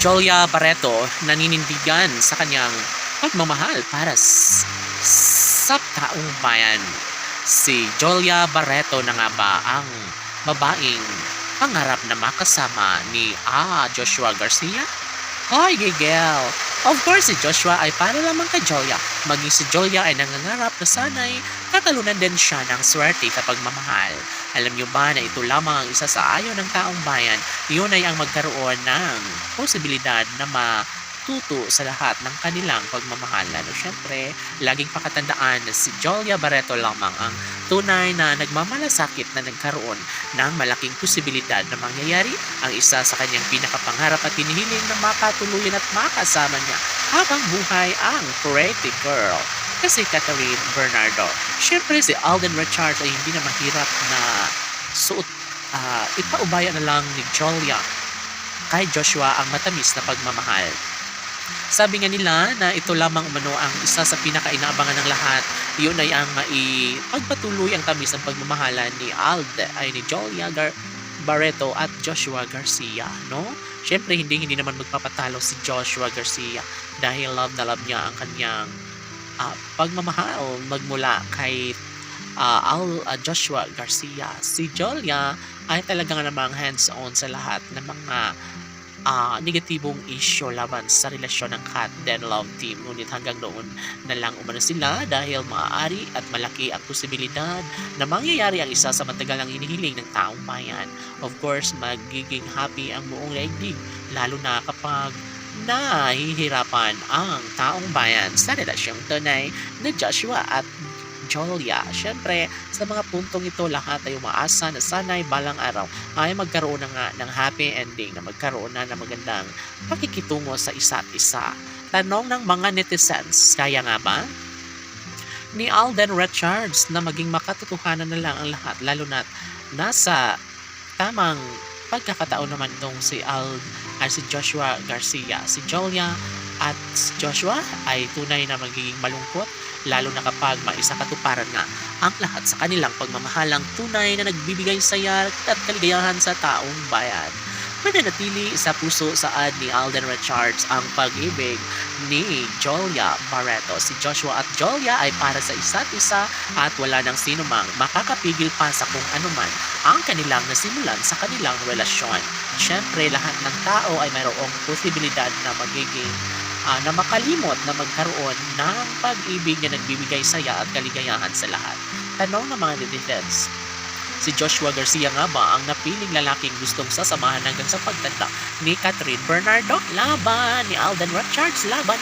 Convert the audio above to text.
Jolia Barreto naninindigan sa kanyang pagmamahal para sa taong bayan. Si Jolia Barreto na nga ba ang babaeng pangarap na makasama ni Joshua Garcia? Hoy, Gigel! Of course, si Joshua ay para lamang kay Jolia. Maging si Jolia ay nangangarap na sana'y katalunan din siya ng swerte sa pagmamahal. Alam niyo ba na ito lamang ang isa sa ayaw ng taong bayan? Iyon ay ang magkaroon ng posibilidad na matuto sa lahat ng kanilang pagmamahal. Lalo syempre, laging pakatandaan na si Jolia Barreto lamang ang tunay na nagmamalasakit na nagkaroon ng malaking posibilidad na mangyayari ang isa sa kanyang pinakapangarap at hinihiling na makatuluyan at makasama niya habang buhay ang pretty girl kasi Catherine Bernardo. Siyempre si Alden Richards ay hindi na mahirap na suot, ipaubaya na lang ni Jolia kay Joshua ang matamis na pagmamahal. Sabi nga nila na ito lamang umano ang isa sa pinakainaabangan ng lahat. Iyon ay ang pagpatuloy ang tamis ng pagmamahalan ni Jolia Barreto at Joshua Garcia, no? Siyempre hindi naman magpapatalo si Joshua Garcia dahil love na love niya ang kanyang pagmamahal magmula kay Joshua Garcia. Si Jolia ay talagang namang hands-on sa lahat ng mga negatibong issue laban sa relasyon ng Cat Den Love Team. Ngunit hanggang noon na lang umano sila dahil maaari at malaki ang posibilidad na mangyayari ang isa sa matagal ang hinihiling ng taong bayan. Of course, magiging happy ang buong daigdig lalo na kapag nahihirapan ang taong bayan sa relasyong tunay na Joshua at Jolia. Siyempre, sa mga puntong ito, lahat ay umaasa na sana'y balang araw ay magkaroon na nga ng happy ending, na magkaroon na ng magandang pakikitungo sa isa't isa. Tanong ng mga netizens, kaya nga ba ni Alden Richards na maging makatotohanan na lang ang lahat, lalo na nasa tamang pagkakataon naman itong si Joshua Garcia. Si Jolia at Joshua ay tunay na magiging malungkot lalo na kapag maisakatuparan nga ang lahat sa kanilang pagmamahalang tunay na nagbibigay saya at kaligayahan sa taong bayan. Mananatili sa puso saad ni Alden Richards ang pag-ibig ni Jolia Barreto. Si Joshua at Jolia ay para sa isa't isa at wala nang sino mang makakapigil pa sa kung anuman ang kanilang nasimulan sa kanilang relasyon. Siyempre, lahat ng tao ay mayroong posibilidad na magiging na makalimot na magkaroon ng pag-ibig na nagbibigay saya at kaligayahan sa lahat. Tanong ng mga netizens, si Joshua Garcia nga ba ang napiling lalaking gustong sasamahan hanggang sa pagtanda ni Catherine Bernardo? Laban ni Alden Richards, laban!